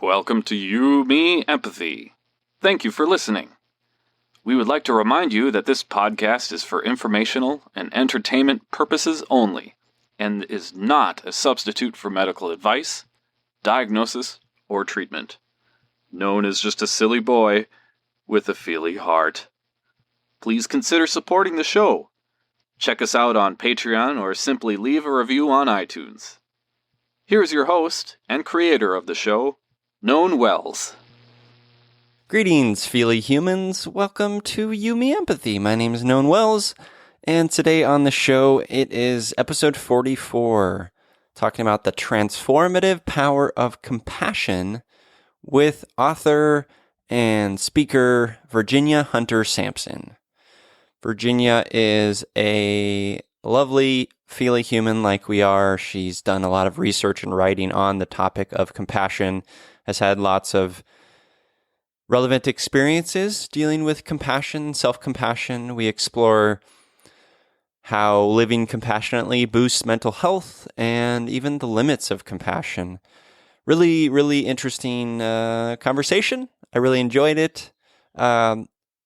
Welcome to You, Me, Empathy. Thank you for listening. We would like to remind you that this podcast is for informational and entertainment purposes only, and is not a substitute for medical advice, diagnosis, or treatment. Known as just a silly boy with a feely heart. Please consider supporting the show. Check us out on Patreon or simply leave a review on iTunes. Here's your host and creator of the show, Known Wells. Greetings, feely humans. Welcome to You, Me, Empathy. My name is Known Wells, and today on the show, it is episode 44, talking about the transformative power of compassion with author and speaker Virginia Hunter Sampson. Virginia is a lovely, feely human like we are. She's done a lot of research and writing on the topic of compassion, has had lots of relevant experiences dealing with compassion, self-compassion. We explore how living compassionately boosts mental health and even the limits of compassion. Really, really interesting conversation. I really enjoyed it.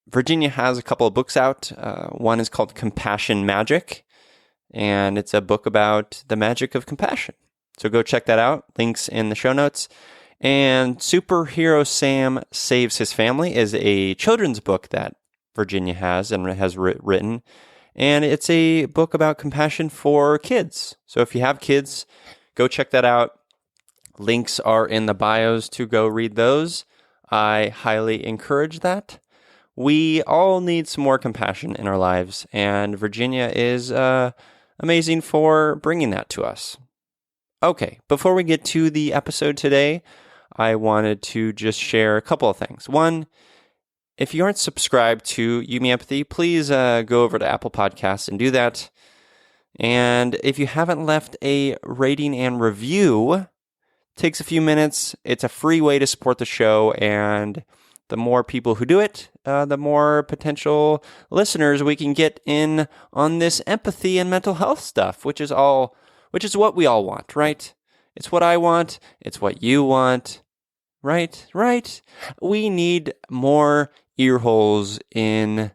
Virginia has a couple of books out. One is called Compassion Magic, and it's a book about the magic of compassion. So go check that out. Links in the show notes. And Superhero Sam Saves His Family is a children's book that Virginia has and has written. And it's a book about compassion for kids. So if you have kids, go check that out. Links are in the bios to go read those. I highly encourage that. We all need some more compassion in our lives, and Virginia is amazing for bringing that to us. Okay, before we get to the episode today, I wanted to just share a couple of things. One, if you aren't subscribed to You, Me, Empathy, please go over to Apple Podcasts and do that. And if you haven't left a rating and review, it takes a few minutes. It's a free way to support the show, and the more people who do it, the more potential listeners we can get in on this empathy and mental health stuff, which is what we all want, right? It's what I want. It's what you want, right? Right? We need more ear holes in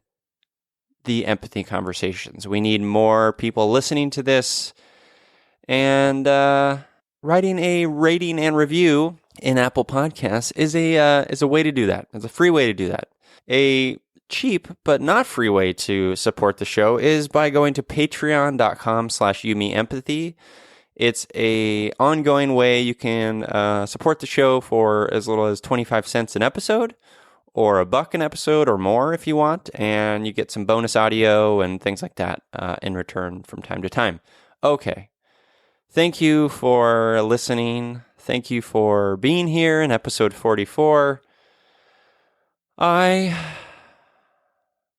the empathy conversations. We need more people listening to this, and writing a rating and review in Apple Podcasts is a way to do that. It's a free way to do that. A cheap but not free way to support the show is by going to patreon.com/youmeempathy. It's a ongoing way you can support the show for as little as 25 cents an episode, or $1 an episode or more if you want, and you get some bonus audio and things like that in return from time to time. Okay. Thank you for listening. Thank you for being here in episode 44. I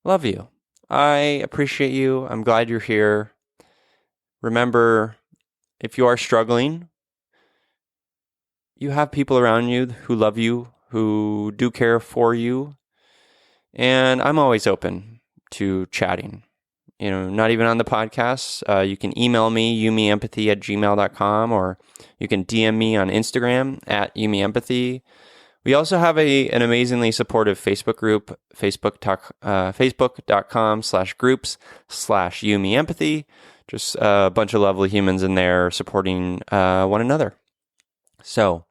love you. I appreciate you. I'm glad you're here. Remember, if you are struggling, you have people around you who love you, who do care for you. And I'm always open to chatting. Not even on the podcast. You can email me, youmeempathy@gmail.com, or you can DM me on Instagram @youmeempathy. We also have an amazingly supportive Facebook group, facebook.com/groups/youmeempathy. Just a bunch of lovely humans in there supporting one another. So,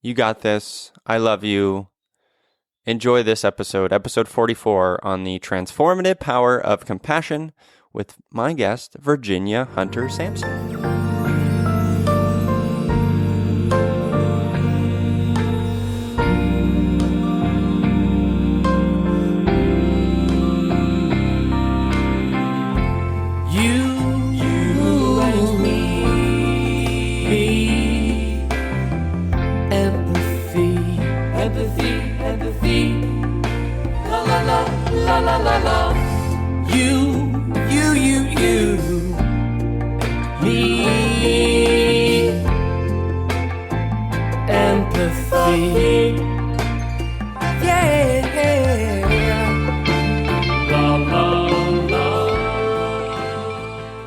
you got this. I love you. Enjoy this episode 44, on the transformative power of compassion with my guest, Virginia Hunter Sampson.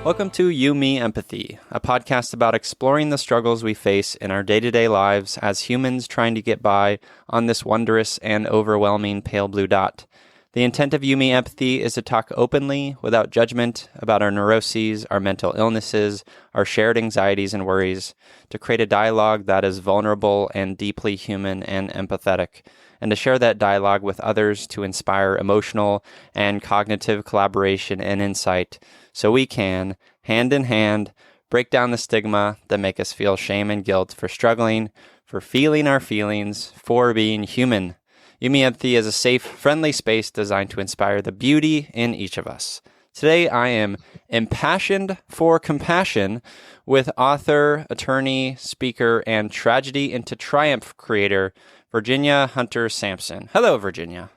Welcome to You, Me, Empathy, a podcast about exploring the struggles we face in our day-to-day lives as humans trying to get by on this wondrous and overwhelming pale blue dot. The intent of You, Me, Empathy is to talk openly, without judgment, about our neuroses, our mental illnesses, our shared anxieties and worries, to create a dialogue that is vulnerable and deeply human and empathetic, and to share that dialogue with others to inspire emotional and cognitive collaboration and insight, so we can, hand in hand, break down the stigma that make us feel shame and guilt for struggling, for feeling our feelings, for being human. You, Me, Empathy is a safe, friendly space designed to inspire the beauty in each of us. Today, I am impassioned for compassion with author, attorney, speaker, and tragedy into triumph creator, Virginia Hunter Sampson. Hello, Virginia.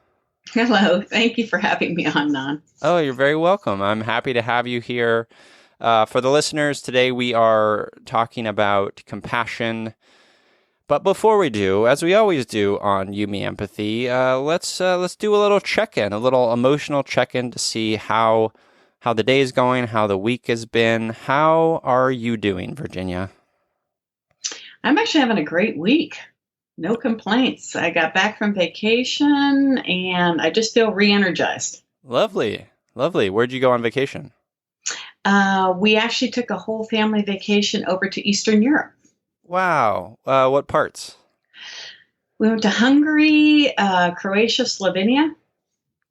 Hello. Thank you for having me on, Nan. Oh, you're very welcome. I'm happy to have you here. For the listeners, today we are talking about compassion. But before we do, as we always do on You, Me, Empathy, let's do a little check-in, a little emotional check-in to see how the day is going, how the week has been. How are you doing, Virginia? I'm actually having a great week. No complaints. I got back from vacation and I just feel re-energized. Lovely. Where'd you go on vacation? We actually took a whole family vacation over to Eastern Europe. Wow. What parts? We went to Hungary, Croatia, Slovenia.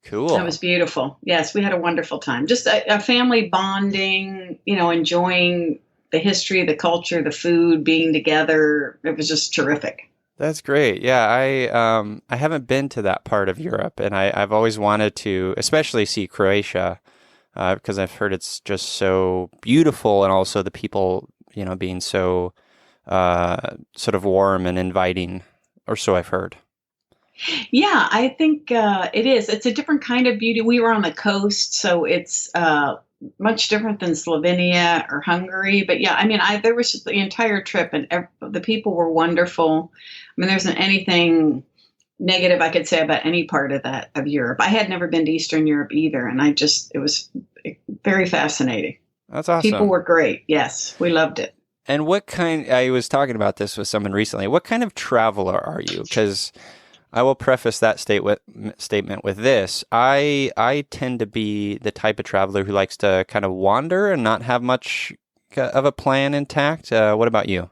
Cool. That was beautiful. Yes, we had a wonderful time. Just a family bonding, enjoying the history, the culture, the food, being together. It was just terrific. That's great. Yeah, I haven't been to that part of Europe, and I've always wanted to, especially see Croatia, because I've heard it's just so beautiful, and also the people, being so sort of warm and inviting, or so I've heard. Yeah, I think it is. It's a different kind of beauty. We were on the coast, so it's much different than Slovenia or Hungary. But yeah, I mean, there was just the entire trip, and the people were wonderful. I mean, there isn't anything negative I could say about any part of Europe. I had never been to Eastern Europe either, and it was very fascinating. That's awesome. People were great. Yes, we loved it. And I was talking about this with someone recently. What kind of traveler are you? Because I will preface that statement with this. I tend to be the type of traveler who likes to kind of wander and not have much of a plan intact. What about you?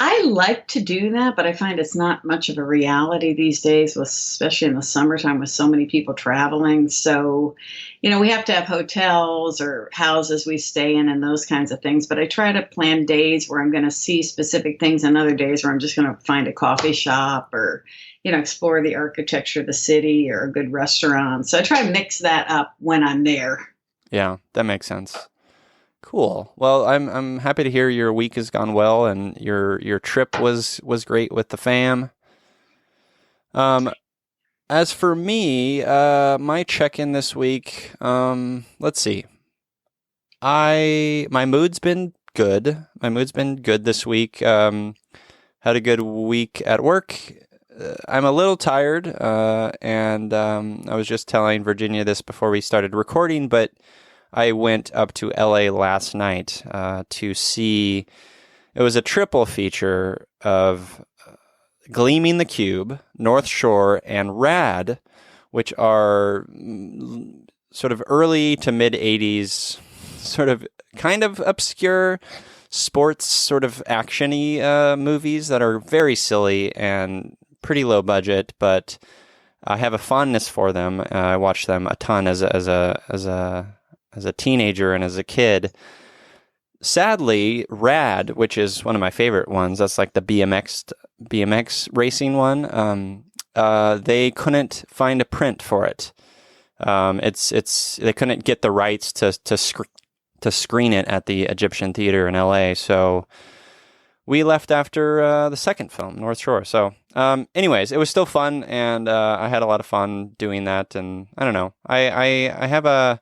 I like to do that, but I find it's not much of a reality these days, especially in the summertime with so many people traveling. So, we have to have hotels or houses we stay in and those kinds of things. But I try to plan days where I'm going to see specific things and other days where I'm just going to find a coffee shop or, explore the architecture of the city or a good restaurant. So I try to mix that up when I'm there. Yeah, that makes sense. Cool. Well, I'm happy to hear your week has gone well and your trip was great with the fam. As for me, my check-in this week, let's see. My mood's been good. This week. Had a good week at work. I'm a little tired, and I was just telling Virginia this before we started recording, but I went up to LA last night to see. It was a triple feature of Gleaming the Cube, North Shore, and Rad, which are sort of early to mid 80s, sort of kind of obscure sports sort of action-y movies that are very silly and pretty low budget, but I have a fondness for them. I watched them a ton as a teenager and as a kid. Sadly, Rad, which is one of my favorite ones, that's like the BMX racing one. They couldn't find a print for it. They couldn't get the rights to screen it at the Egyptian Theater in LA. So we left after the second film, North Shore. So, anyways, it was still fun, and I had a lot of fun doing that. And I don't know, I have a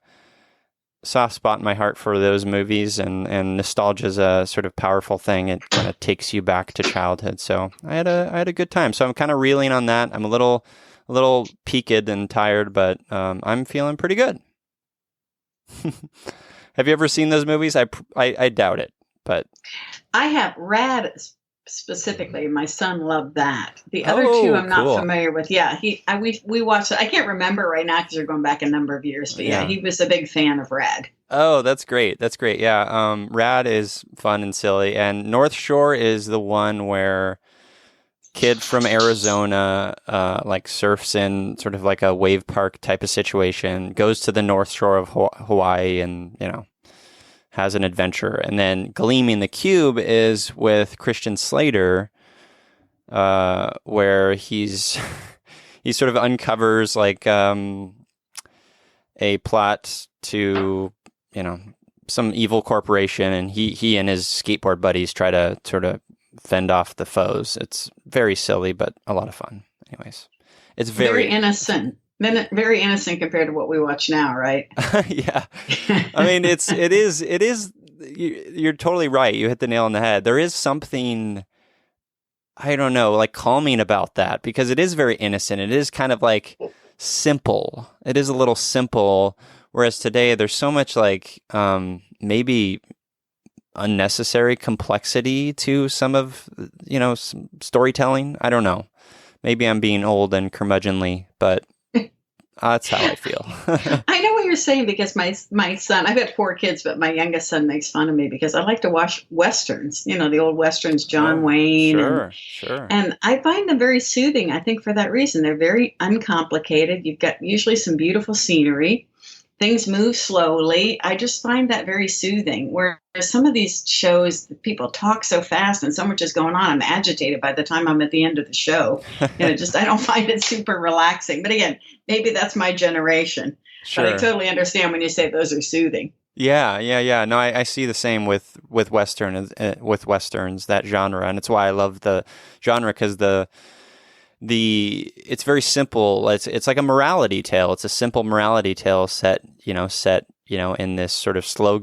soft spot in my heart for those movies, and nostalgia is a sort of powerful thing. It kind of takes you back to childhood. So I had a good time. So I'm kind of reeling on that. I'm a little peaked and tired, but I'm feeling pretty good. Have you ever seen those movies? I doubt it, but I have Rad specifically. My son loved that. The other two I'm not cool. familiar with. Yeah, we watched it. I can't remember right now because you're going back a number of years. But yeah, he was a big fan of Rad. Oh, that's great. That's great. Yeah, Rad is fun and silly, and North Shore is the one where kid from Arizona like surfs in sort of like a wave park type of situation, goes to the North Shore of Hawaii, and has an adventure. And then Gleaming the Cube is with Christian Slater, where he sort of uncovers like a plot to some evil corporation, and he and his skateboard buddies try to sort of fend off the foes. It's very silly, but a lot of fun. Anyways, it's very innocent. Very innocent compared to what we watch now, right? Yeah. I mean, it is, you're totally right. You hit the nail on the head. There is something, I don't know, like calming about that, because it is very innocent. It is kind of like simple. It is a little simple. Whereas today there's so much like, maybe unnecessary complexity to some of, some storytelling. I don't know. Maybe I'm being old and curmudgeonly, but that's how I feel. I know what you're saying, because my son, I've got 4 kids, but my youngest son makes fun of me because I like to watch Westerns, the old Westerns, John Wayne. Sure. And I find them very soothing. I think for that reason, they're very uncomplicated. You've got usually some beautiful scenery. Things move slowly. I just find that very soothing. Whereas some of these shows, people talk so fast and so much is going on, I'm agitated by the time I'm at the end of the show. I don't find it super relaxing. But again, maybe that's my generation. Sure. But I totally understand when you say those are soothing. Yeah. No, I see the same with Westerns, that genre, and it's why I love the genre, because it's very simple. It's like a morality tale. It's a simple morality tale set in this sort of slow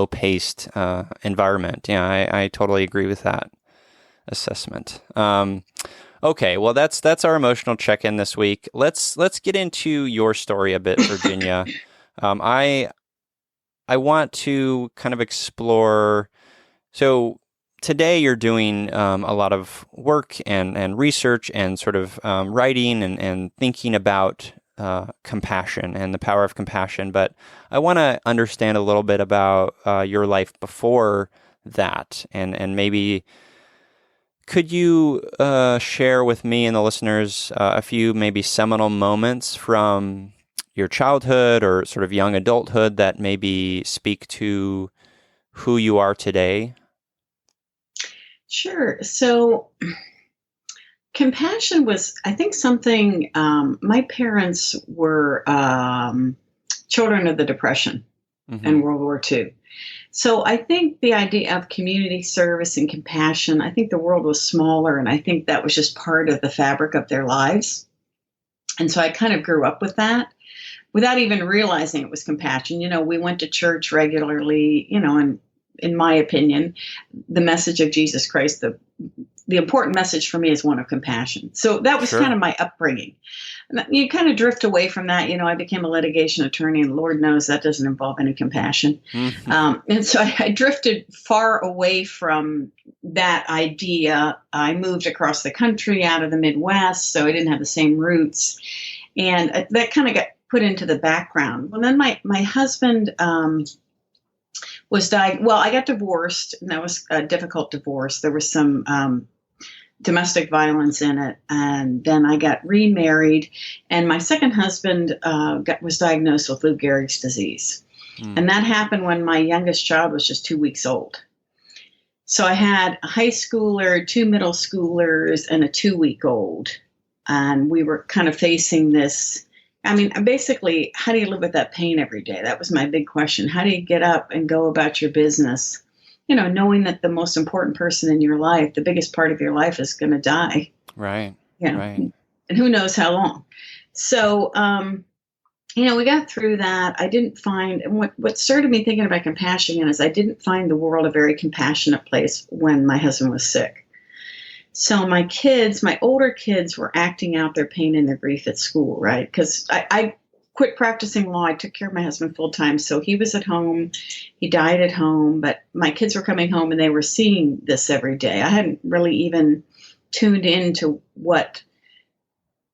paced environment. Yeah, I totally agree with that assessment. Okay, well that's our emotional check-in this week. Let's get into your story a bit, Virginia. I want to kind of explore. So today you're doing a lot of work and research and sort of writing and thinking about compassion and the power of compassion. But I want to understand a little bit about your life before that, and maybe could you share with me and the listeners a few maybe seminal moments from your childhood or sort of young adulthood that maybe speak to who you are today? Sure. So compassion was, I think, something, my parents were children of the Depression and World War II. So I think the idea of community service and compassion, I think the world was smaller, and I think that was just part of the fabric of their lives. And so I kind of grew up with that without even realizing it was compassion. We went to church regularly, and in my opinion, the message of Jesus Christ, the important message for me is one of compassion. So that was kind of my upbringing. You kind of drift away from that. I became a litigation attorney, and Lord knows that doesn't involve any compassion. And so I drifted far away from that idea. I moved across the country out of the Midwest, so I didn't have the same roots. And that kind of got put into the background. Well, then my husband was I got divorced, and that was a difficult divorce. There was some domestic violence in it, and then I got remarried, and my second husband was diagnosed with Lou Gehrig's disease. And that happened when my youngest child was just 2 weeks old. So I had a high schooler, 2 middle schoolers, and a 2-week-old, and we were kind of facing this. I mean, basically, how do you live with that pain every day? That was my big question. How do you get up and go about your business, knowing that the most important person in your life, the biggest part of your life, is going to die? Right. Right. And who knows how long. So, we got through that. I didn't find, and what started me thinking about compassion is I didn't find the world a very compassionate place when my husband was sick. So my older kids were acting out their pain and their grief at school, right? Because I quit practicing law. I took care of my husband full time. So he was at home. He died at home, but my kids were coming home and they were seeing this every day. I hadn't really even tuned into what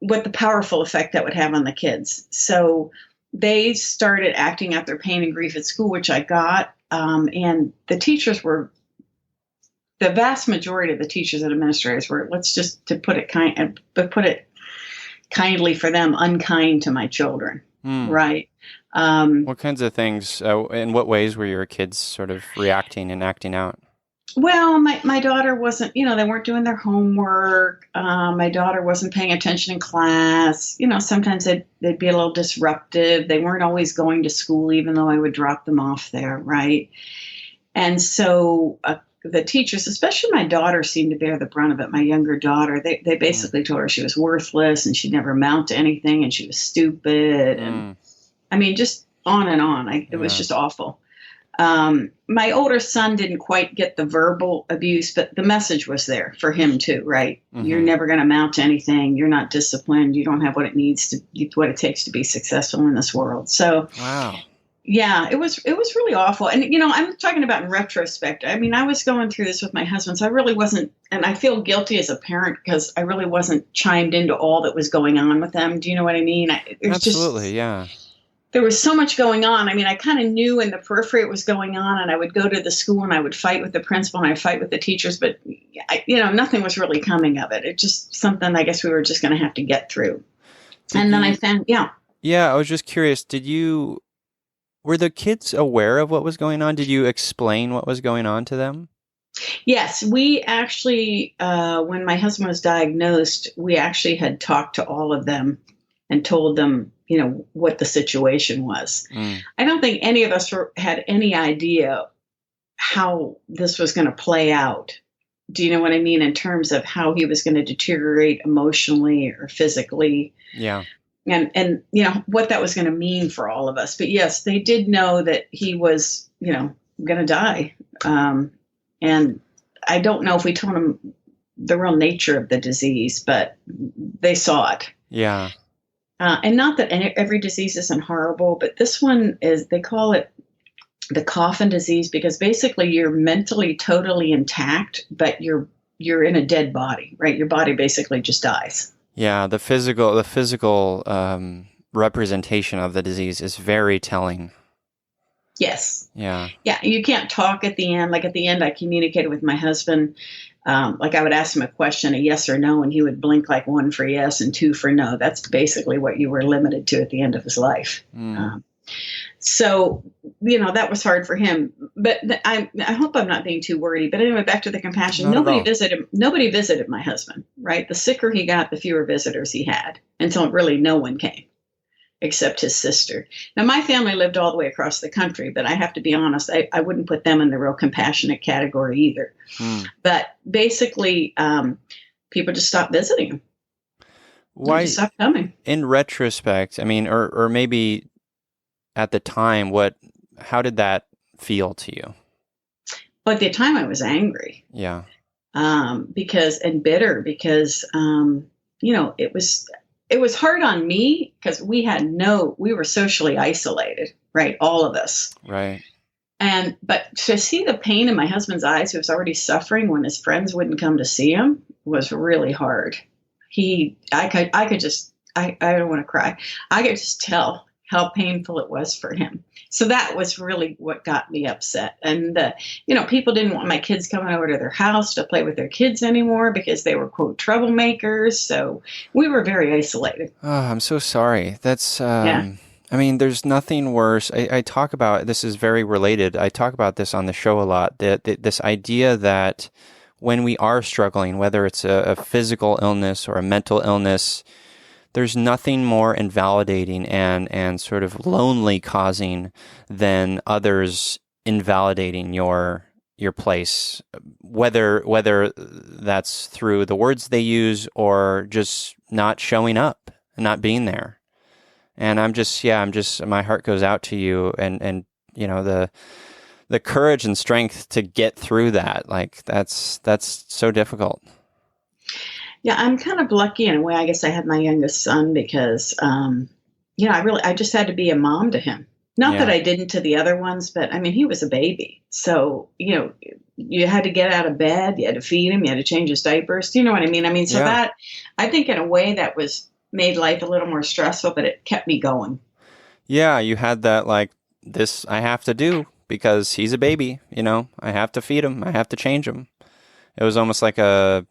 the powerful effect that would have on the kids. So they started acting out their pain and grief at school, which I got. And the teachers were, the vast majority of the teachers and administrators were, let's just, to put it kindly for them, unkind to my children. Right. What kinds of things, in what ways were your kids sort of reacting and acting out? Well, my daughter wasn't, they weren't doing their homework. My daughter wasn't paying attention in class. Sometimes they'd be a little disruptive. They weren't always going to school, even though I would drop them off there, right? And so the teachers, especially my daughter, seemed to bear the brunt of it. My younger daughter, they basically told her she was worthless and she'd never amount to anything and she was stupid. And I mean, just on and on. It was just awful. My older son didn't quite get the verbal abuse, but the message was there for him too, right? Mm-hmm. You're never going to amount to anything. You're not disciplined. You don't have what it takes to be successful in this world. So, wow. Yeah, it was really awful. And, I'm talking about in retrospect. I mean, I was going through this with my husband, so I really wasn't, and I feel guilty as a parent because I really wasn't chimed into all that was going on with them. Do you know what I mean? Absolutely, yeah. There was so much going on. I mean, I kind of knew in the periphery it was going on, and I would go to the school and I would fight with the principal and I'd fight with the teachers, but, nothing was really coming of it. It's just something I guess we were just going to have to get through. Then I found, Yeah, I was just curious, were the kids aware of what was going on? Did you explain what was going on to them? Yes, we actually, when my husband was diagnosed, we actually had talked to all of them and told them, what the situation was. I don't think any of us had any idea how this was going to play out. Do you know what I mean? In terms of how he was going to deteriorate emotionally or physically. Yeah. And what that was going to mean for all of us. But yes, they did know that he was, going to die. And I don't know if we told them the real nature of the disease, but they saw it. Yeah. And not that every disease isn't horrible, but this one they call it the coffin disease because basically you're mentally totally intact, but you're in a dead body, right? Your body basically just dies. Yeah, the physical representation of the disease is very telling. Yes. Yeah. Yeah, you can't talk at the end. Like at the end, I communicated with my husband. Like I would ask him a question, a yes or no, and he would blink like 1 for yes and 2 for no. That's basically what you were limited to at the end of his life. So, that was hard for him. But I hope I'm not being too wordy. But anyway, back to the compassion. Nobody visited my husband, right? The sicker he got, the fewer visitors he had until really no one came except his sister. Now, my family lived all the way across the country, but I have to be honest, I wouldn't put them in the real compassionate category either. But basically, people just stopped visiting him. Why? They just stopped coming. In retrospect, I mean, or maybe at the time, how did that feel to you? Well, at the time I was angry. Yeah. And bitter because, it was hard on me because we were socially isolated, right? All of us. Right. But to see the pain in my husband's eyes, who was already suffering when his friends wouldn't come to see him, was really hard. I don't want to cry. I could just tell how painful it was for him. So that was really what got me upset. And, people didn't want my kids coming over to their house to play with their kids anymore because they were, quote, troublemakers. So we were very isolated. Oh, I'm so sorry. That's, I mean, there's nothing worse. I talk about, this is very related. I talk about this on the show a lot, this idea that when we are struggling, whether it's a physical illness or a mental illness, there's nothing more invalidating and sort of lonely causing than others invalidating your place, whether that's through the words they use or just not showing up, not being there. And my heart goes out to you and the courage and strength to get through that. Like that's so difficult. Yeah, I'm kind of lucky in a way. I guess I had my youngest son because, I just had to be a mom to him. Not that Yeah. I didn't to the other ones, but I mean, he was a baby. So, you had to get out of bed, you had to feed him, you had to change his diapers. Do you know what I mean? I mean, so Yeah. that, I think in a way that made life a little more stressful, but it kept me going. Yeah, you had that like this I have to do because he's a baby, I have to feed him, I have to change him. It was almost like a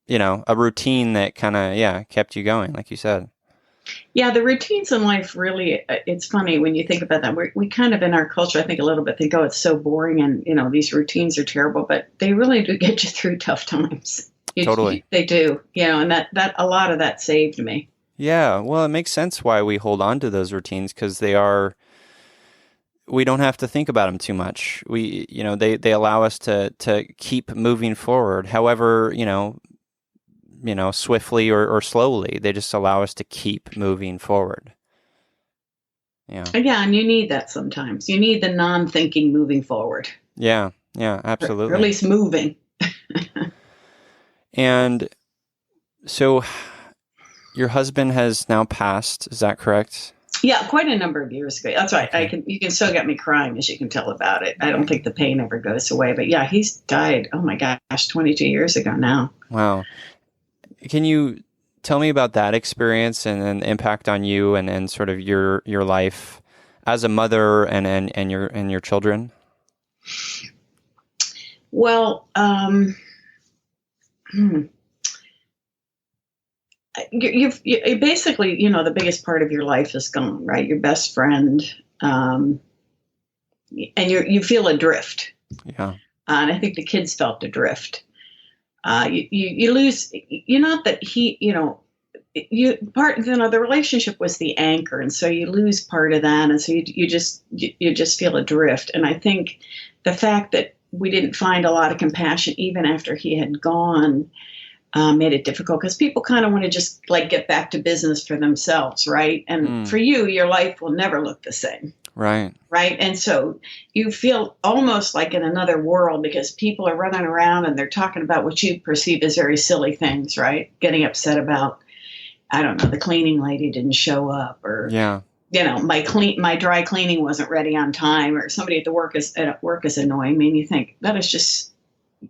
routine that kind of, kept you going, like you said. Yeah, the routines in life really, it's funny when you think about that. We kind of in our culture, I think a little bit think, oh, it's so boring and, these routines are terrible, but they really do get you through tough times. Totally. They do, and that a lot of that saved me. Yeah, well, it makes sense why we hold on to those routines because we don't have to think about them too much. They allow us to keep moving forward. However, swiftly or slowly, they just allow us to keep moving forward. Yeah. Yeah, and you need that sometimes. You need the non-thinking moving forward. Yeah, absolutely. Or at least moving. And so your husband has now passed, is that correct? Yeah, quite a number of years ago. That's right. Okay. You can still get me crying, as you can tell about it. I don't think the pain ever goes away. But yeah, he's died, oh my gosh, 22 years ago now. Wow. Can you tell me about that experience and the impact on you and sort of your life as a mother and your children? Well, you basically, the biggest part of your life is gone, right? Your best friend, and you feel adrift. Yeah. And I think the kids felt adrift. You lose, not that the relationship was the anchor, and so you lose part of that, and so you just feel adrift. And I think the fact that we didn't find a lot of compassion even after he had gone made it difficult because people kind of want to just like get back to business for themselves, right? And for you, your life will never look the same. Right. Right. And so you feel almost like in another world because people are running around and they're talking about what you perceive as very silly things, right? Getting upset about, I don't know, the cleaning lady didn't show up or, my dry cleaning wasn't ready on time or somebody at work is annoying me. And you think that is just,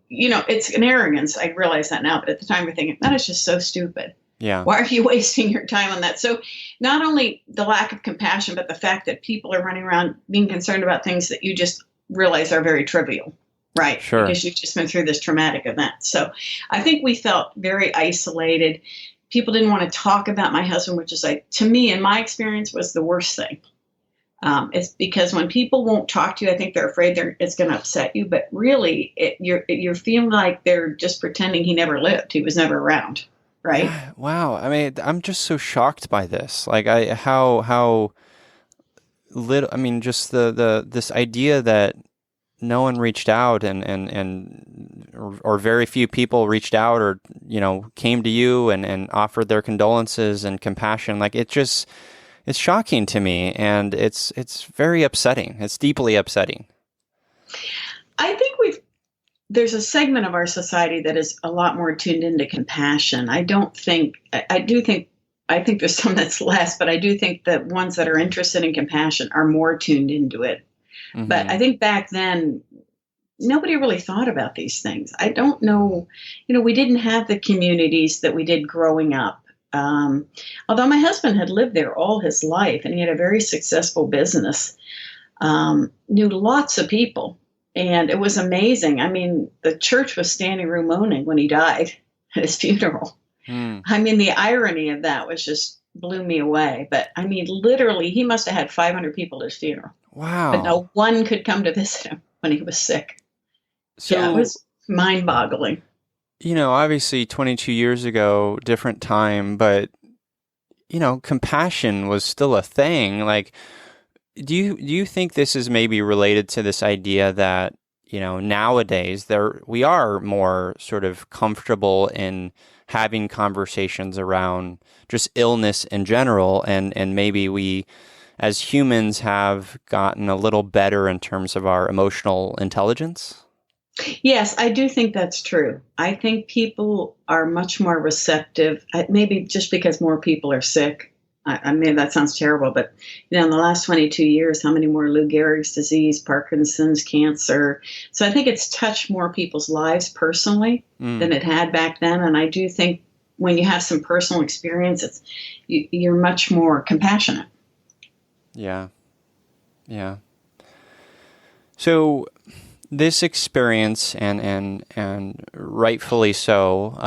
it's an arrogance. I realize that now, but at the time you're thinking that is just so stupid. Yeah. Why are you wasting your time on that? So not only the lack of compassion, but the fact that people are running around being concerned about things that you just realize are very trivial, right? Sure. Because you've just been through this traumatic event. So I think we felt very isolated. People didn't want to talk about my husband, which is to me, in my experience, was the worst thing. It's because when people won't talk to you, I think they're afraid it's going to upset you. But really, you're feeling like they're just pretending he never lived. He was never around. Right. Wow. I mean, I'm just so shocked by this. Like how little, I mean, just this idea that no one reached out or very few people reached out or, came to you and offered their condolences and compassion. Like it's shocking to me and it's very upsetting. It's deeply upsetting. I think there's a segment of our society that is a lot more tuned into compassion. I think there's some that's less, but I do think that ones that are interested in compassion are more tuned into it. Mm-hmm. But I think back then, nobody really thought about these things. I don't know, we didn't have the communities that we did growing up. Although my husband had lived there all his life and he had a very successful business, knew lots of people. And it was amazing. I mean, the church was standing room only when he died at his funeral. I mean, the irony of that just blew me away. But I mean, literally, he must have had 500 people at his funeral. Wow. But no one could come to visit him when he was sick. So yeah, it was mind-boggling. Obviously 22 years ago, different time, but, compassion was still a thing. Like, do you think this is maybe related to this idea that, nowadays we are more sort of comfortable in having conversations around just illness in general, and maybe we as humans have gotten a little better in terms of our emotional intelligence? Yes, I do think that's true. I think people are much more receptive, maybe just because more people are sick. I mean, that sounds terrible, but in the last 22 years, how many more Lou Gehrig's disease, Parkinson's, cancer? So I think it's touched more people's lives personally than it had back then. And I do think when you have some personal experience, you're much more compassionate. Yeah. Yeah. So this experience, and rightfully so,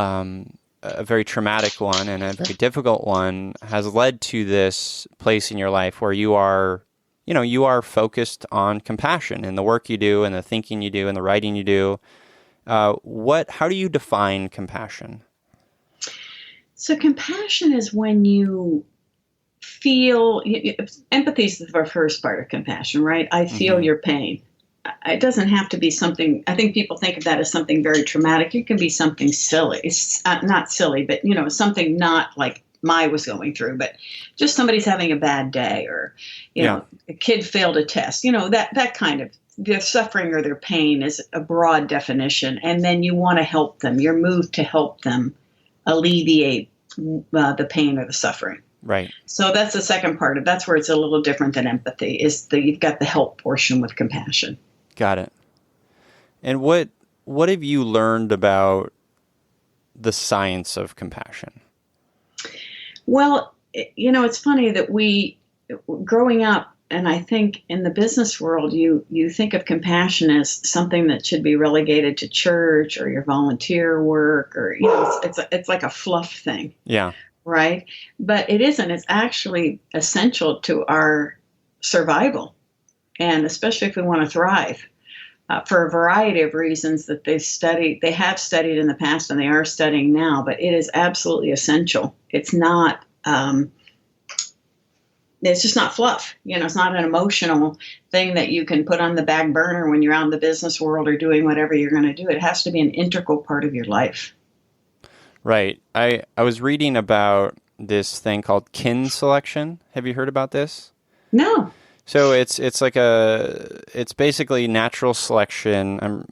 a very traumatic one and a very difficult one, has led to this place in your life where you are focused on compassion in the work you do and the thinking you do and the writing you do. How do you define compassion? So compassion is when you feel, empathy is the first part of compassion, right? I feel your pain. It doesn't have to be something, I think people think of that as something very traumatic. It can be something silly. It's not silly, but, something not like I was going through, but just somebody's having a bad day, or, a kid failed a test, that kind of, their suffering or their pain is a broad definition. And then you want to help them. You're moved to help them alleviate the pain or the suffering. Right. So that's the second part of that's where it's a little different than empathy, is you've got the help portion with compassion. Got it. And what have you learned about the science of compassion? Well, it's funny that growing up, and I think in the business world, you think of compassion as something that should be relegated to church or your volunteer work, or it's like a fluff thing. Yeah. Right? But it isn't. It's actually essential to our survival, and especially if we want to thrive, for a variety of reasons that they have studied in the past, and they are studying now. But it is absolutely essential. It's not. It's just not fluff. It's not an emotional thing that you can put on the back burner when you're out in the business world or doing whatever you're going to do. It has to be an integral part of your life. Right. I was reading about this thing called kin selection. Have you heard about this? No. So it's basically natural selection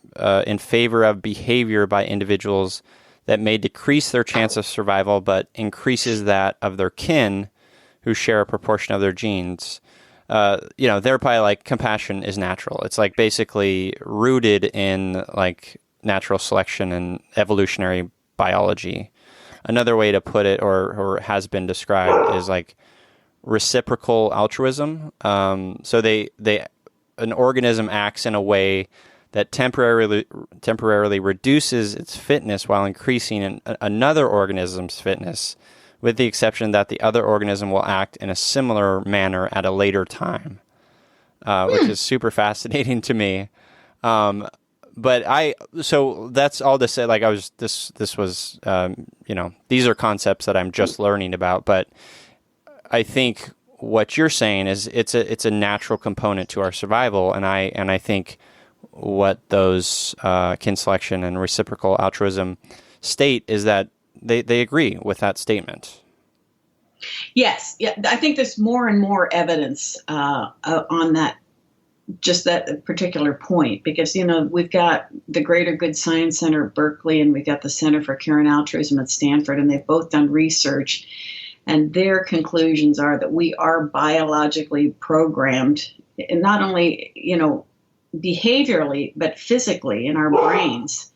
in favor of behavior by individuals that may decrease their chance of survival, but increases that of their kin who share a proportion of their genes. Thereby, like, compassion is natural. It's like basically rooted in like natural selection and evolutionary biology. Another way to put it, or has been described, is like reciprocal altruism. So an organism acts in a way that temporarily reduces its fitness while increasing another organism's fitness, with the exception that the other organism will act in a similar manner at a later time, which is super fascinating to me. So that's all to say, like, this was, these are concepts that I'm just learning about, but I think what you're saying is it's a natural component to our survival. And I think what those, kin selection and reciprocal altruism state is that they agree with that statement. Yes. Yeah. I think there's more and more evidence, on that, just that particular point, because, we've got the Greater Good Science Center at Berkeley, and we've got the Center for Care and Altruism at Stanford, and they've both done research, and their conclusions are that we are biologically programmed, and not only, behaviorally, but physically in our brains,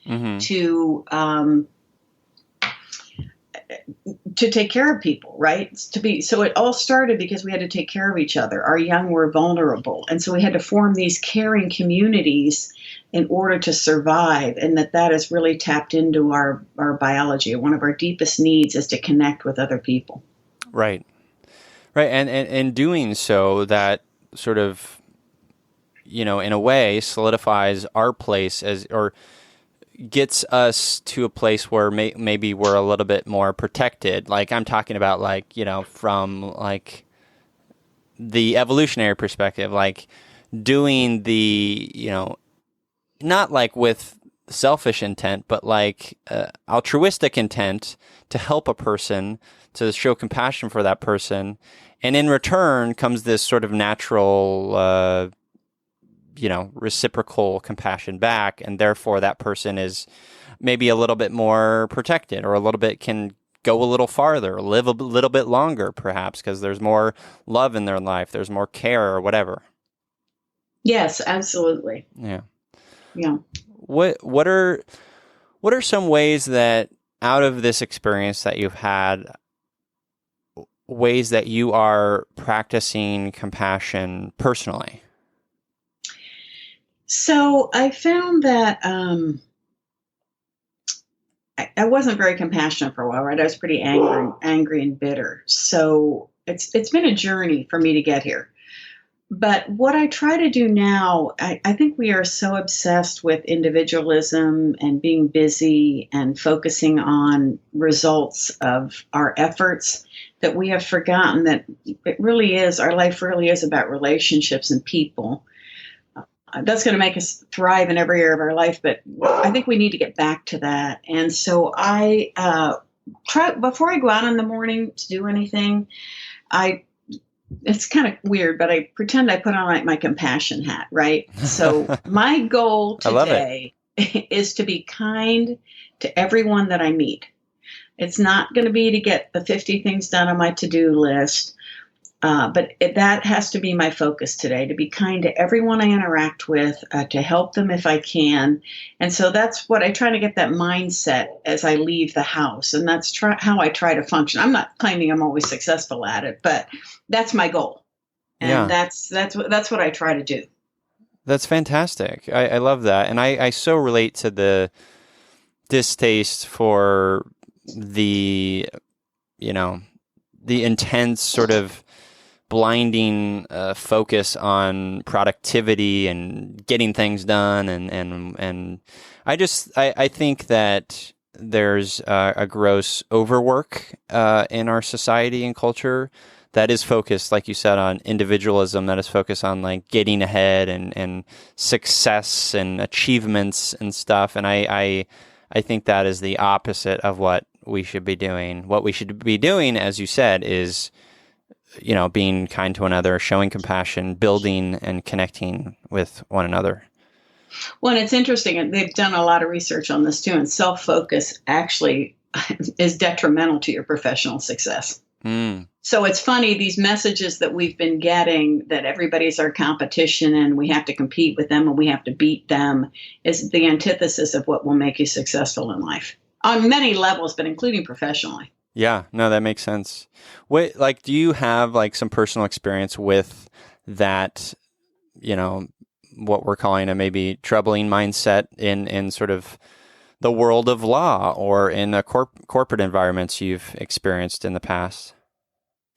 to take care of people, right? So it all started because we had to take care of each other. Our young were vulnerable. And so we had to form these caring communities in order to survive. And that is really tapped into our biology. One of our deepest needs is to connect with other people. Right. Right. And in doing so, that sort of, in a way solidifies our place or gets us to a place where maybe we're a little bit more protected. Like, I'm talking about, like, from like the evolutionary perspective, like doing the, not like with selfish intent, but like altruistic intent to help a person, to show compassion for that person. And in return comes this sort of natural, reciprocal compassion back, and therefore that person is maybe a little bit more protected, or a little bit can go a little farther, live a little bit longer, perhaps, because there's more love in their life, there's more care or whatever. Yes, absolutely. Yeah. Yeah. What are some ways that out of this experience that you've had, ways that you are practicing compassion personally? So I found that I wasn't very compassionate for a while, right? I was pretty angry and bitter. So it's been a journey for me to get here. But what I try to do now, I think we are so obsessed with individualism and being busy and focusing on results of our efforts that we have forgotten that our life really is about relationships and people. That's going to make us thrive in every area of our life, but I think we need to get back to that. And so I try, before I go out in the morning to do anything, it's kind of weird, but I pretend I put on like my compassion hat, right? So my goal today is to be kind to everyone that I meet. It's not going to be to get the 50 things done on my to-do list, but that has to be my focus today, to be kind to everyone I interact with, to help them if I can. And so that's what I try to get that mindset as I leave the house. And that's how I try to function. I'm not claiming I'm always successful at it, but that's my goal. And that's what I try to do. That's fantastic. I love that. And I so relate to the distaste for the intense sort of blinding focus on productivity and getting things done, and I think that there's a gross overwork in our society and culture that is focused, like you said, on individualism, that is focused on like getting ahead and success and achievements and stuff. And I think that is the opposite of what we should be doing. What we should be doing, as you said, is being kind to one another, showing compassion, building and connecting with one another. Well, and it's interesting, and they've done a lot of research on this too, and self-focus actually is detrimental to your professional success. So it's funny, these messages that we've been getting that everybody's our competition and we have to compete with them and we have to beat them is the antithesis of what will make you successful in life on many levels, but including professionally. Yeah, no, that makes sense. Do you have like some personal experience with that, what we're calling a maybe troubling mindset in sort of the world of law or in the corporate environments you've experienced in the past?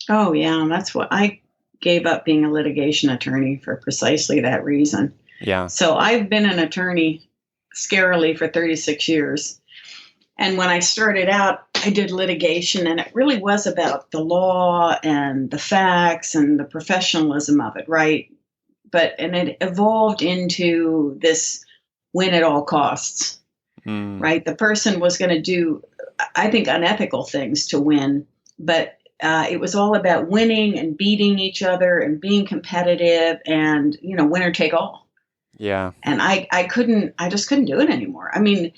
Oh, yeah. That's what I gave up being a litigation attorney for precisely that reason. Yeah. So I've been an attorney scarily for 36 years. And when I started out, I did litigation, and it really was about the law and the facts and the professionalism of it, right? And it evolved into this win at all costs, right? The person was going to do, I think, unethical things to win, but it was all about winning and beating each other and being competitive and, winner take all. Yeah. And I just couldn't do it anymore. I mean,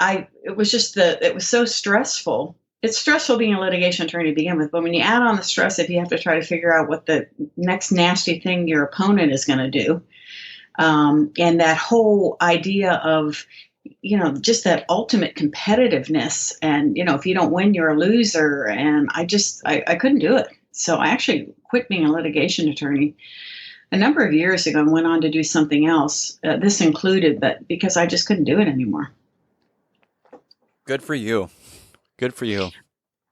it was so stressful. It's stressful being a litigation attorney to begin with, but when you add on the stress, if you have to try to figure out what the next nasty thing your opponent is going to do, and that whole idea of, just that ultimate competitiveness, and, if you don't win, you're a loser. And I couldn't do it. So I actually quit being a litigation attorney a number of years ago and went on to do something else, this included, but because I just couldn't do it anymore. Good for you. Good for you.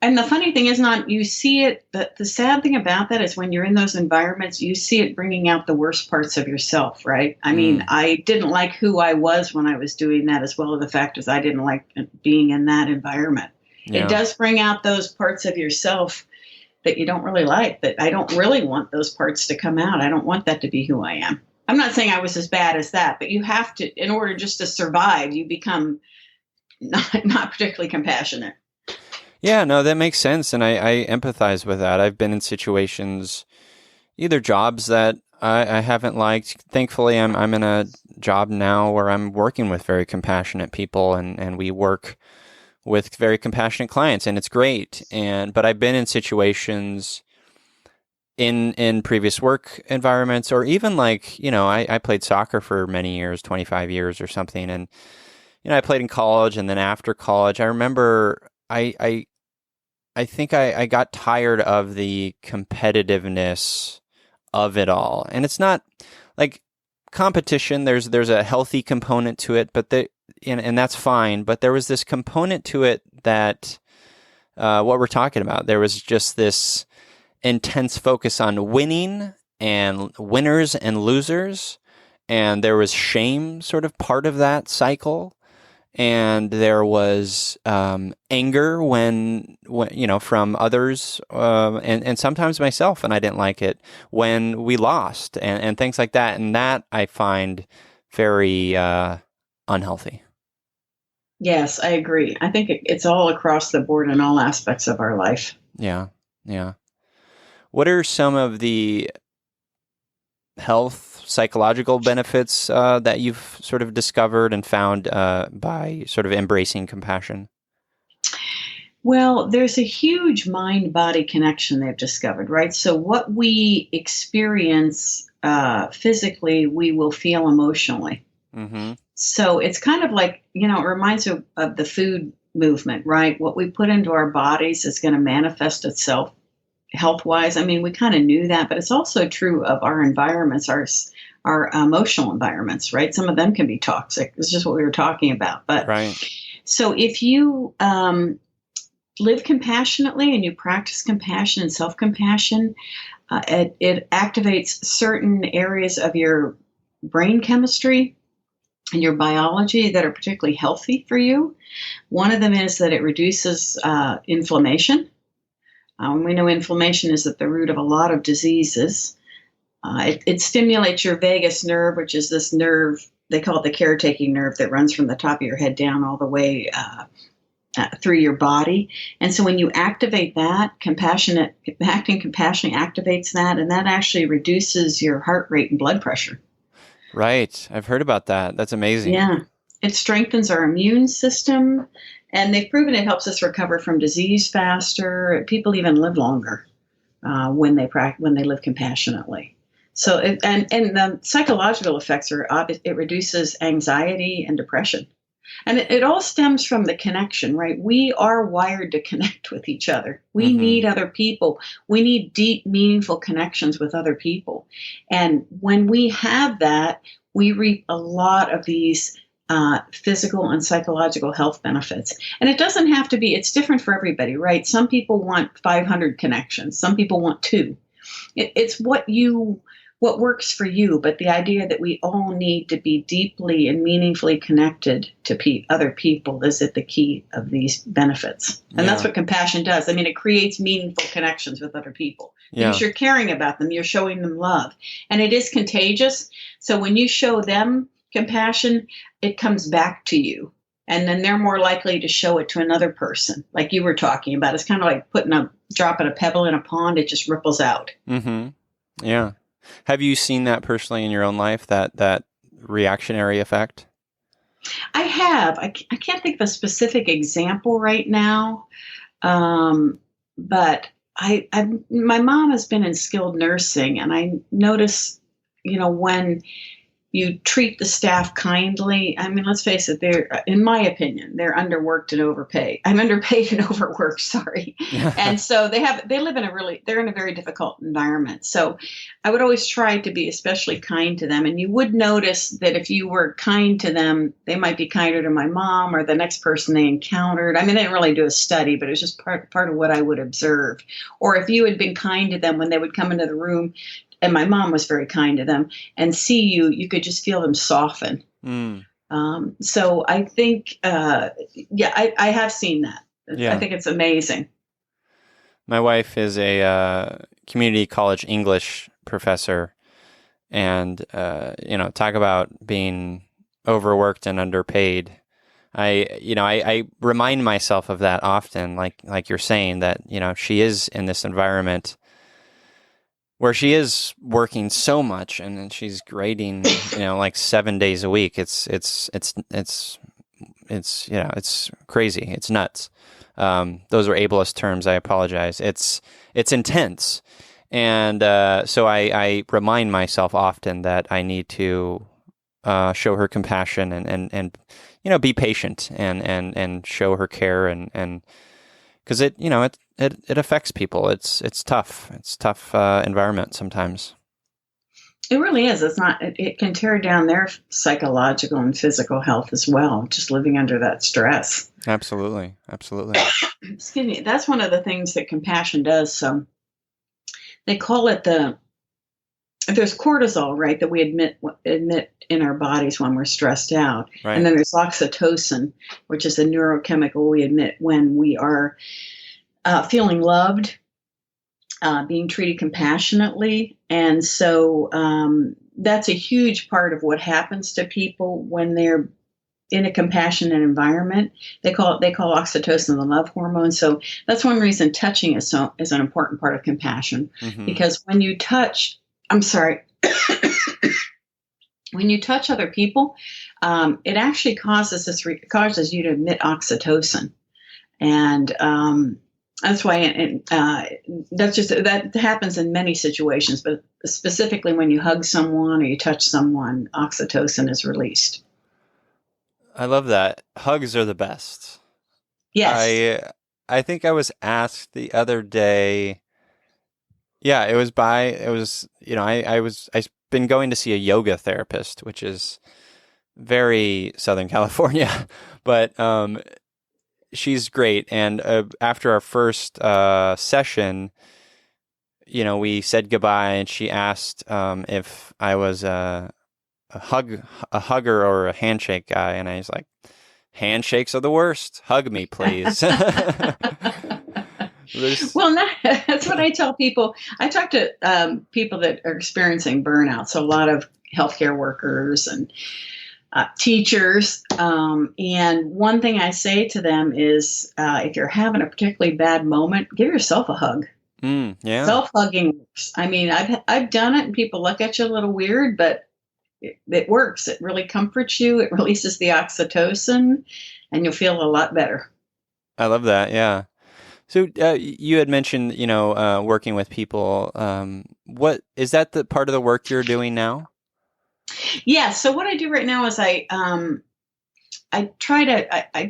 And the funny thing is you see it, the sad thing about that is when you're in those environments, you see it bringing out the worst parts of yourself, right? I mean, I didn't like who I was when I was doing that, as well as the fact is I didn't like being in that environment. Yeah. It does bring out those parts of yourself that you don't really like, that I don't really want those parts to come out. I don't want that to be who I am. I'm not saying I was as bad as that, but you have to, in order just to survive, you become not particularly compassionate. Yeah, no, that makes sense. And I empathize with that. I've been in situations, either jobs that I haven't liked. Thankfully, I'm in a job now where I'm working with very compassionate people, and we work with very compassionate clients, and it's great. But I've been in situations in previous work environments, or even like, I played soccer for many years, 25 years or something. And, I played in college, and then after college, I remember I think I got tired of the competitiveness of it all. And it's not like competition. There's a healthy component to it, but and that's fine. But there was this component to it that what we're talking about. There was just this intense focus on winning and winners and losers, and there was shame sort of part of that cycle. And there was anger when from others, and sometimes myself, and I didn't like it when we lost, and things like that. And that I find very unhealthy. Yes, I agree. I think it's all across the board in all aspects of our life. Yeah. What are some of the health, psychological benefits that you've sort of discovered and found by sort of embracing compassion? Well, there's a huge mind-body connection they've discovered, right? So what we experience physically, we will feel emotionally. Mm-hmm. So it's kind of like, it reminds me of the food movement, right? What we put into our bodies is going to manifest itself health-wise. I mean, we kind of knew that, but it's also true of our environments, our emotional environments, right? Some of them can be toxic. It's just what we were talking about. But right. So if you live compassionately and you practice compassion and self-compassion, it activates certain areas of your brain chemistry and your biology that are particularly healthy for you. One of them is that it reduces inflammation. We know inflammation is at the root of a lot of diseases. It stimulates your vagus nerve, which is this nerve, they call it the caretaking nerve, that runs from the top of your head down all the way through your body. And so when you activate that, acting compassionately activates that, and that actually reduces your heart rate and blood pressure. Right. I've heard about that. That's amazing. Yeah. It strengthens our immune system, and they've proven it helps us recover from disease faster. People even live longer when they live compassionately. So, and the psychological effects are it reduces anxiety and depression. And it all stems from the connection, right? We are wired to connect with each other. We need other people. We need deep, meaningful connections with other people. And when we have that, we reap a lot of these physical and psychological health benefits. And it doesn't have to be, it's different for everybody, right? Some people want 500 connections. Some people want 2. It's what works for you, but the idea that we all need to be deeply and meaningfully connected to other people is at the key of these benefits. And that's what compassion does. I mean, it creates meaningful connections with other people because you're caring about them, you're showing them love. And it is contagious. So when you show them compassion, it comes back to you. And then they're more likely to show it to another person, like you were talking about. It's kind of like dropping a pebble in a pond, it just ripples out. Mm-hmm. Yeah. Have you seen that personally in your own life, that reactionary effect? I have. I can't think of a specific example right now, but my mom has been in skilled nursing, and I notice, when you treat the staff kindly. I mean, let's face it, in my opinion, they're underworked and overpaid. I'm underpaid and overworked, sorry. And so they're in a very difficult environment. So I would always try to be especially kind to them. And you would notice that if you were kind to them, they might be kinder to my mom or the next person they encountered. I mean, they didn't really do a study, but it was just part of what I would observe. Or if you had been kind to them when they would come into the room, and my mom was very kind to them, and see you could just feel them soften. So I think, I have seen that. Yeah. I think it's amazing. My wife is a community college English professor, and, talk about being overworked and underpaid. I remind myself of that often, like you're saying, that, she is in this environment where she is working so much, and she's grading, like 7 days a week. It's it's crazy. It's nuts. Those are ableist terms. I apologize. It's intense. And so I remind myself often that I need to show her compassion and be patient and show her care and because it affects people. It's tough. It's tough environment sometimes. It really is. It's not. It can tear down their psychological and physical health as well. Just living under that stress. Absolutely. Excuse me. That's one of the things that compassion does. So they call it there's cortisol, right, that we emit in our bodies when we're stressed out. Right. And then there's oxytocin, which is a neurochemical we emit when we are feeling loved, being treated compassionately. And so that's a huge part of what happens to people when they're in a compassionate environment. They call oxytocin the love hormone. So that's one reason touching is an important part of compassion. Mm-hmm. Because when you touch, when you touch other people, it actually causes you to emit oxytocin, and that's why. That happens in many situations, but specifically when you hug someone or you touch someone, oxytocin is released. I love that. Hugs are the best. Yes. I think I was asked the other day. Yeah, I've been going to see a yoga therapist, which is very Southern California, but she's great. And after our first session, we said goodbye, and she asked if I was a hugger or a handshake guy, and I was like, handshakes are the worst. Hug me, please. Well, that's what I tell people. I talk to people that are experiencing burnout, so a lot of healthcare workers and teachers. And one thing I say to them is, if you're having a particularly bad moment, give yourself a hug. Yeah. Self-hugging works. I mean, I've done it, and people look at you a little weird, but it works. It really comforts you. It releases the oxytocin, and you'll feel a lot better. I love that. Yeah. So you had mentioned, working with people. What is that the part of the work you're doing now? Yeah. So what I do right now is I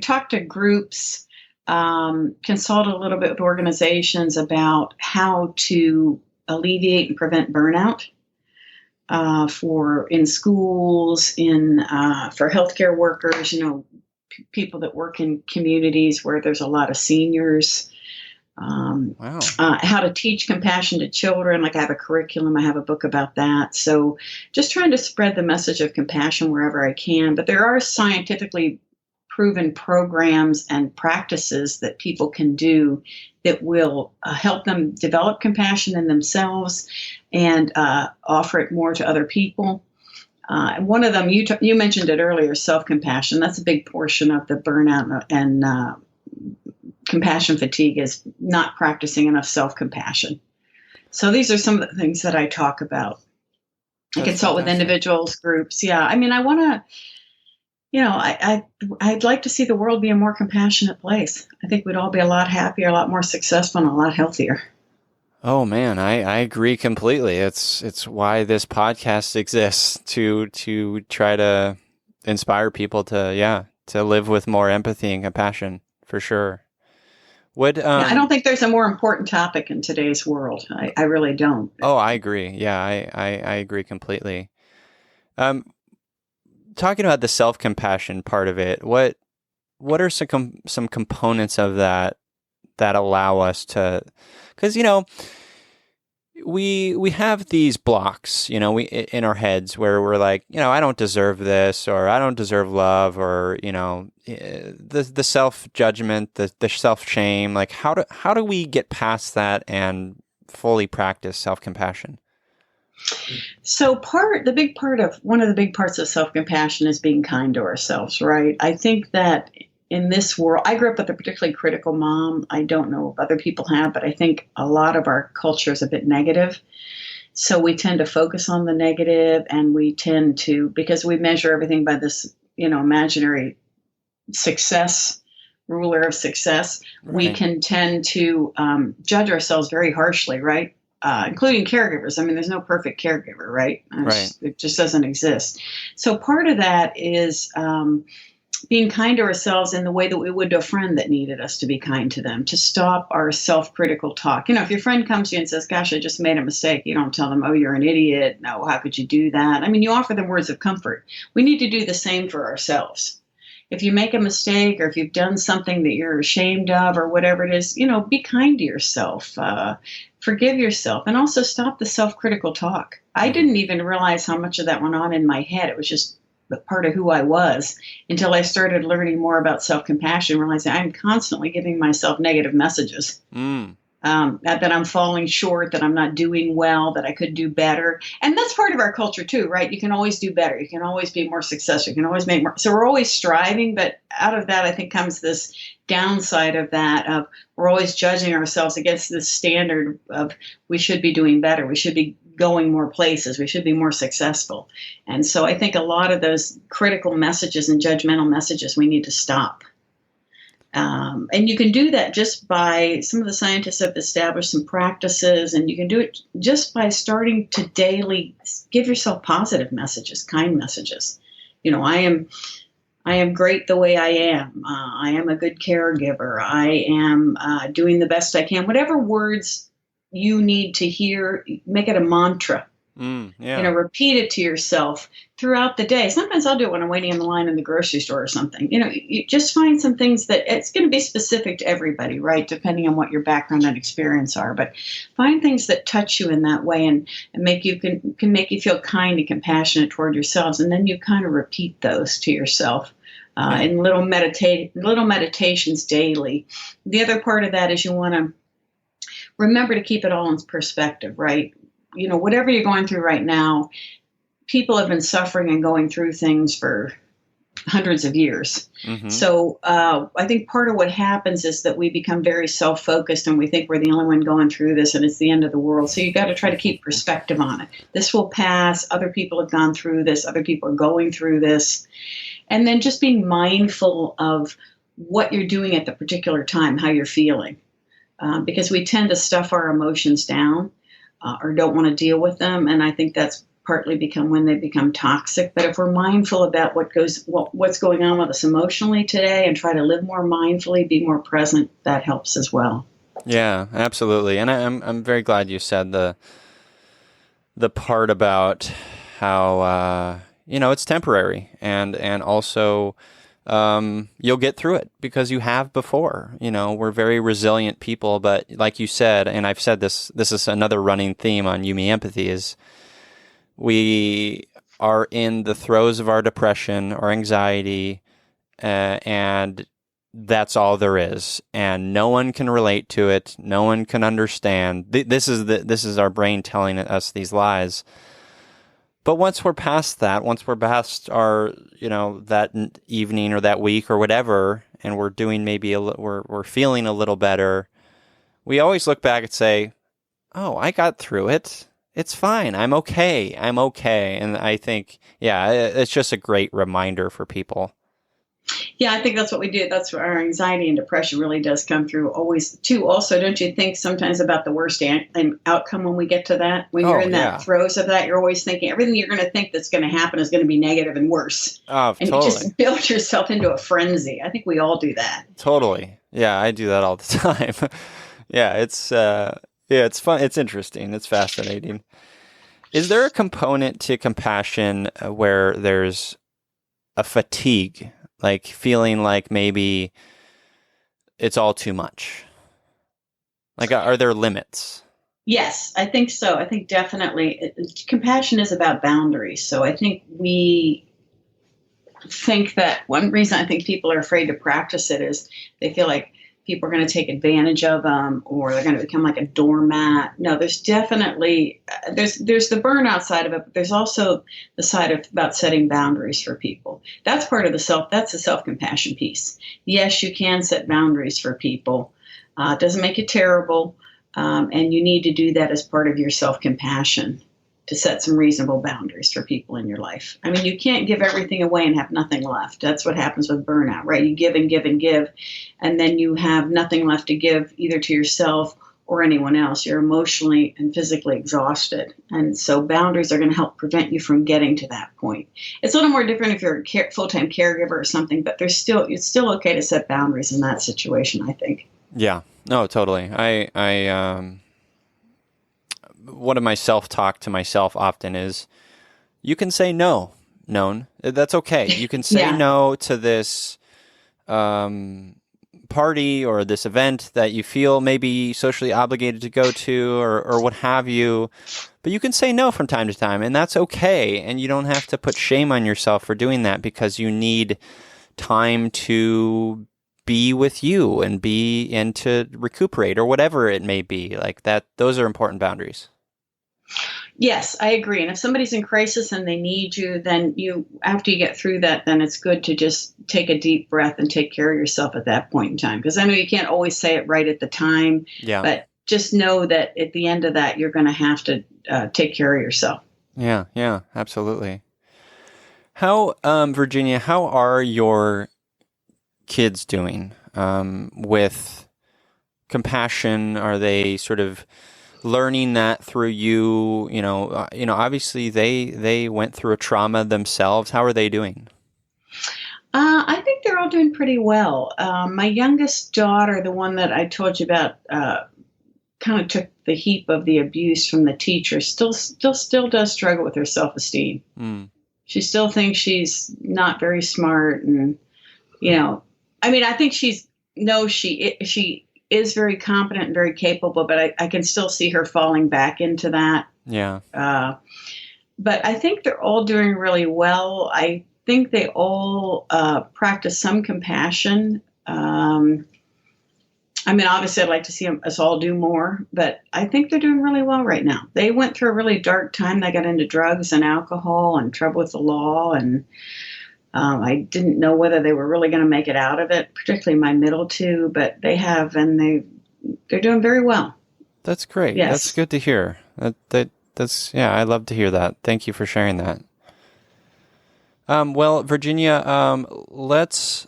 talk to groups, consult a little bit with organizations about how to alleviate and prevent burnout in schools, for healthcare workers, people that work in communities where there's a lot of seniors. Wow. How to teach compassion to children. Like I have a curriculum, I have a book about that. So just trying to spread the message of compassion wherever I can. But there are scientifically proven programs and practices that people can do that will help them develop compassion in themselves and offer it more to other people. And one of them, you mentioned it earlier, self-compassion. That's a big portion of the burnout and compassion fatigue is not practicing enough self-compassion. So these are some of the things that I talk about. I consult with individuals, groups. Yeah. I mean, I want to, I'd like to see the world be a more compassionate place. I think we'd all be a lot happier, a lot more successful, and a lot healthier. Oh man, I agree completely. It's why this podcast exists, to try to inspire people to live with more empathy and compassion, for sure. I don't think there's a more important topic in today's world. I really don't. Oh, I agree. Yeah, I agree completely. Talking about the self-compassion part of it, what are some components of that allow us to, because we have these blocks, we in our heads where we're like, I don't deserve this, or I don't deserve love, or the self-judgment, the self-shame. Like how do we get past that and fully practice self-compassion? So one of the big parts of self-compassion is being kind to ourselves, right? I think that in this world, I grew up with a particularly critical mom. I don't know if other people have, but I think a lot of our culture is a bit negative. So we tend to focus on the negative, and we tend to, because we measure everything by this, imaginary success, ruler of success, we Right. can tend to judge ourselves very harshly, right? Including caregivers. I mean, there's no perfect caregiver, right? Right. It just doesn't exist. So part of that is being kind to ourselves in the way that we would to a friend that needed us to be kind to them, to stop our self-critical talk. If your friend comes to you and says, gosh, I just made a mistake, you don't tell them, oh, you're an idiot. No, how could you do that? I mean, you offer them words of comfort. We need to do the same for ourselves. If you make a mistake or if you've done something that you're ashamed of or whatever it is, be kind to yourself, forgive yourself, and also stop the self-critical talk. I didn't even realize how much of that went on in my head. It was just part of who I was until I started learning more about self-compassion, realizing I'm constantly giving myself negative messages. That I'm falling short, that I'm not doing well, that I could do better. And that's part of our culture too, right? You can always do better. You can always be more successful. You can always make more. So we're always striving, but out of that, I think comes this downside of that, of we're always judging ourselves against this standard of we should be doing better. We should be going more places. We should be more successful. And so I think a lot of those critical messages and judgmental messages we need to stop. And you can do that just by, some of the scientists have established some practices, and you can do it just by starting to daily give yourself positive messages, kind messages. I am great the way I am. I am a good caregiver. I am doing the best I can. Whatever words you need to hear, make it a mantra. Yeah. Repeat it to yourself throughout the day. Sometimes I'll do it when I'm waiting in the line in the grocery store or something. You just find some things that it's going to be specific to everybody, right? Depending on what your background and experience are. But find things that touch you in that way and make you can make you feel kind and compassionate toward yourselves. And then you kind of repeat those to yourself in little meditations daily. The other part of that is you want to remember to keep it all in perspective, right? Whatever you're going through right now, people have been suffering and going through things for hundreds of years. So I think part of what happens is that we become very self-focused and we think we're the only one going through this and it's the end of the world. So you got to try to keep perspective on it. This will pass. Other people have gone through this. Other people are going through this. And then just being mindful of what you're doing at the particular time, how you're feeling. Because we tend to stuff our emotions down. Or don't want to deal with them, and I think that's partly when they become toxic. But if we're mindful about what's going on with us emotionally today, and try to live more mindfully, be more present, that helps as well. Yeah, absolutely. And I'm very glad you said the part about how it's temporary, and also you'll get through it because you have before. We're very resilient people, but like you said, and I've said this is another running theme on You Me Empathy, is we are in the throes of our depression or anxiety, and that's all there is, and no one can relate to it. No one can understand. This is our brain telling us these lies. But once we're past that, once we're past our, that evening or that week or whatever, and we're doing we're feeling a little better, we always look back and say, "Oh, I got through it. It's fine. I'm okay. I'm okay." And I think, it's just a great reminder for people. Yeah, I think that's what we do. That's where our anxiety and depression really does come through always too. Also, don't you think sometimes about the worst outcome when we get to that? When you're in that throes of that, you're always thinking everything you're going to think that's going to happen is going to be negative and worse. Oh, and totally. You just build yourself into a frenzy. I think we all do that. Totally. Yeah, I do that all the time. It's fun. It's interesting. It's fascinating. Is there a component to compassion where there's a fatigue? Like feeling like maybe it's all too much? Like, are there limits? Yes, I think so. I think definitely compassion is about boundaries. So I think we think that one reason I think people are afraid to practice it is they feel like people are going to take advantage of them, or they're going to become like a doormat. No, there's definitely, there's the burnout side of it, but there's also the side of about setting boundaries for people. That's part of that's the self-compassion piece. Yes, you can set boundaries for people. It doesn't make you terrible, and you need to do that as part of your self-compassion. to set some reasonable boundaries for people in your life. I mean, you can't give everything away and have nothing left. That's what happens with burnout, right? You give and give and give, and then you have nothing left to give either to yourself or anyone else. You're emotionally and physically exhausted. And so boundaries are going to help prevent you from getting to that point. It's a little more different if you're a full-time caregiver or something, but it's still okay to set boundaries in that situation, I think. Yeah, no, totally. One of my self-talk to myself often is, you can say no, known. That's okay. You can say no to this party or this event that you feel maybe socially obligated to go to or what have you. But you can say no from time to time, and that's okay. And you don't have to put shame on yourself for doing that, because you need time to be with you and to recuperate or whatever it may be. Like that, those are important boundaries. Yes, I agree. And if somebody's in crisis and they need you, then after you get through that, then it's good to just take a deep breath and take care of yourself at that point in time. Because I know you can't always say it right at the time, but just know that at the end of that, you're going to have to take care of yourself. Yeah, absolutely. How, Virginia, how are your kids doing with compassion? Are they sort of learning that through you? Obviously they went through a trauma themselves. How are they doing? I think they're all doing pretty well. My youngest daughter, the one that I told you about, kind of took the heap of the abuse from the teacher, still does struggle with her self-esteem. She still thinks she's not very smart. And, I think she is very competent and very capable, but I can still see her falling back into that. Yeah. But I think they're all doing really well. I think they all practice some compassion. Obviously I'd like to see us all do more, but I think they're doing really well right now. They went through a really dark time. They got into drugs and alcohol and trouble with the law, and I didn't know whether they were really going to make it out of it, particularly my middle two, but they have, and they're doing very well. That's great. Yes. That's good to hear. That's I love to hear that. Thank you for sharing that. Well, Virginia, let's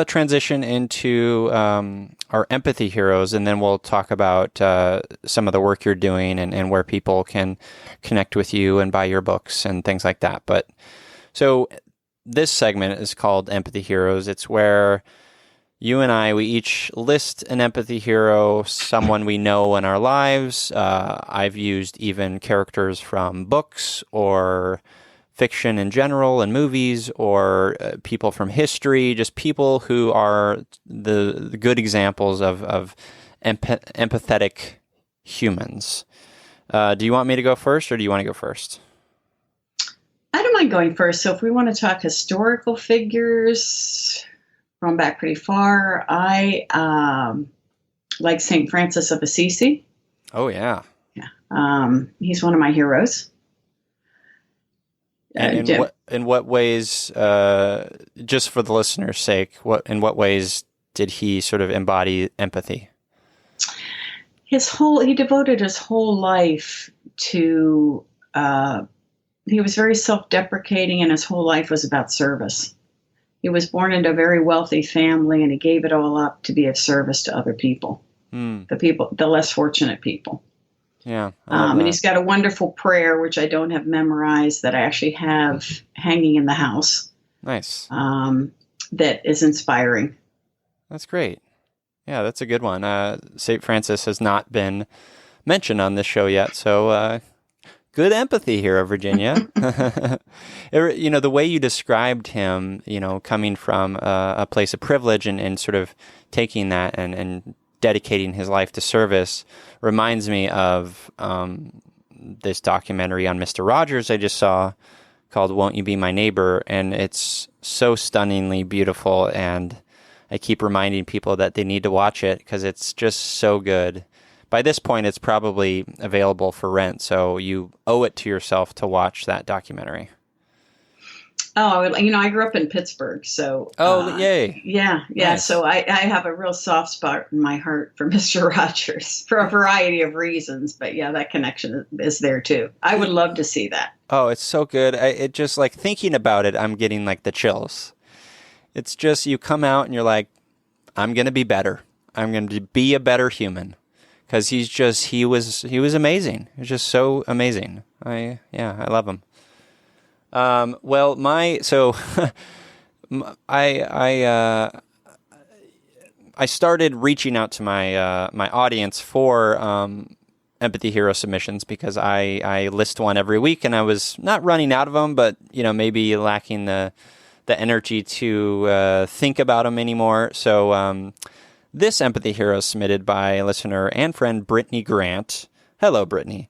transition into our empathy heroes, and then we'll talk about some of the work you're doing and where people can connect with you and buy your books and things like that. But so this segment is called Empathy Heroes. It's where you and we each list an empathy hero, someone we know in our lives. I've used even characters from books or fiction in general and movies, or people from history, just people who are the good examples of empathetic humans. Do you want me to go first, or do you want to go first? I don't mind going first. So if we want to talk historical figures, going back pretty far, I like St. Francis of Assisi. Oh, yeah. Yeah. He's one of my heroes. And in what ways, just for the listener's sake, in what ways did he sort of embody empathy? He devoted his whole life to, he was very self-deprecating, and his whole life was about service. He was born into a very wealthy family, and he gave it all up to be of service to other people, the less fortunate people. Yeah. And he's got a wonderful prayer, which I don't have memorized, that I actually have hanging in the house. Nice. That is inspiring. That's great. Yeah, that's a good one. St. Francis has not been mentioned on this show yet, so good empathy here, Virginia. The way you described him, coming from a place of privilege and sort of taking that and dedicating his life to service reminds me of this documentary on Mr. Rogers I just saw called Won't You Be My Neighbor? And it's so stunningly beautiful, and I keep reminding people that they need to watch it because it's just so good. By this point, it's probably available for rent, so you owe it to yourself to watch that documentary. Oh, I grew up in Pittsburgh, so Oh, yay. yeah. Nice. So I have a real soft spot in my heart for Mr. Rogers for a variety of reasons. But yeah, that connection is there too. I would love to see that. Oh, it's so good. It just like thinking about it, I'm getting like the chills. It's just you come out and you're like, I'm going to be better. I'm going to be a better human. Because he was amazing. He was just so amazing. I love him. Well, I started reaching out to my audience for Empathy Hero submissions because I list one every week, and I was not running out of them, but maybe lacking the energy to think about them anymore. So this Empathy Hero is submitted by listener and friend Brittany Grant. Hello, Brittany.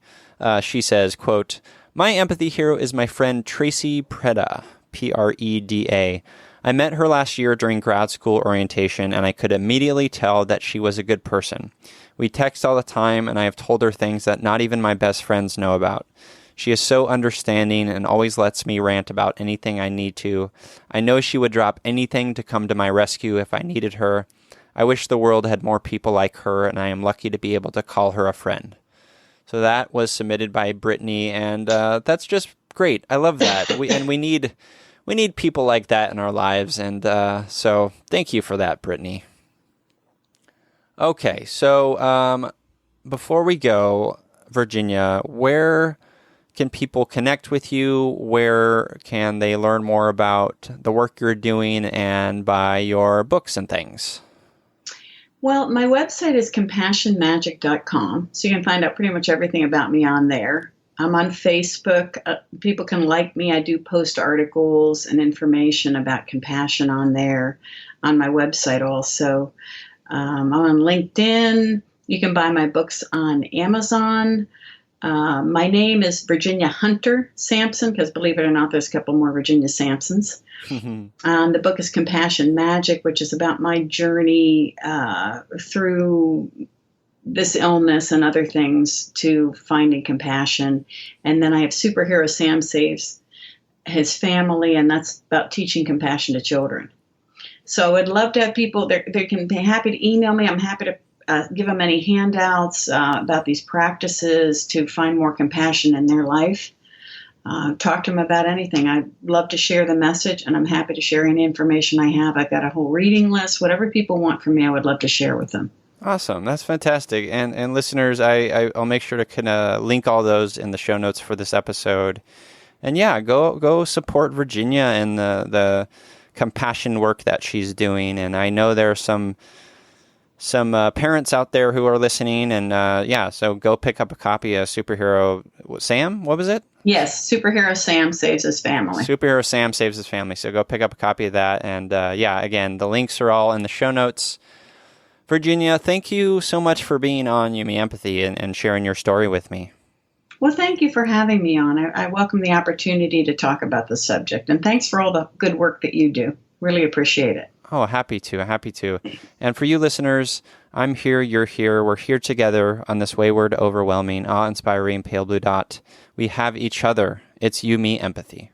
She says, quote, "My empathy hero is my friend Tracy Preda, Preda. I met her last year during grad school orientation, and I could immediately tell that she was a good person. We text all the time, and I have told her things that not even my best friends know about. She is so understanding and always lets me rant about anything I need to. I know she would drop anything to come to my rescue if I needed her. I wish the world had more people like her, and I am lucky to be able to call her a friend." So that was submitted by Brittany, and that's just great. I love that. We need people like that in our lives, and so thank you for that, Brittany. Okay, so before we go, Virginia, where can people connect with you? Where can they learn more about the work you're doing and buy your books and things? Well, my website is compassionmagic.com, so you can find out pretty much everything about me on there. I'm on Facebook. People can like me. I do post articles and information about compassion on there, on my website also. I'm on LinkedIn. You can buy my books on Amazon. My name is Virginia Hunter Sampson, because believe it or not, there's a couple more Virginia Sampsons. The book is Compassion Magic, which is about my journey through this illness and other things to finding compassion. And then I have Superhero Sam Saves His Family, and that's about teaching compassion to children. So I'd love to have people, they can be happy to email me. I'm happy to give them any handouts about these practices to find more compassion in their life. Talk to them about anything. I'd love to share the message, and I'm happy to share any information I have. I've got a whole reading list. Whatever people want from me, I would love to share with them. Awesome. That's fantastic. And listeners, I'll make sure to kind of link all those in the show notes for this episode. And yeah, go support Virginia and the compassion work that she's doing. And I know there are some parents out there who are listening, and so go pick up a copy of Superhero Sam. What was it? Yes, Superhero Sam Saves His Family. Superhero Sam Saves His Family. So go pick up a copy of that. And again, the links are all in the show notes. Virginia, thank you so much for being on Yumi Empathy and sharing your story with me. Well, thank you for having me on. I welcome the opportunity to talk about the subject. And thanks for all the good work that you do. Really appreciate it. Oh, happy to. And for you listeners, I'm here, you're here, we're here together on this wayward, overwhelming, awe-inspiring pale blue dot. We have each other. It's Yumi Empathy.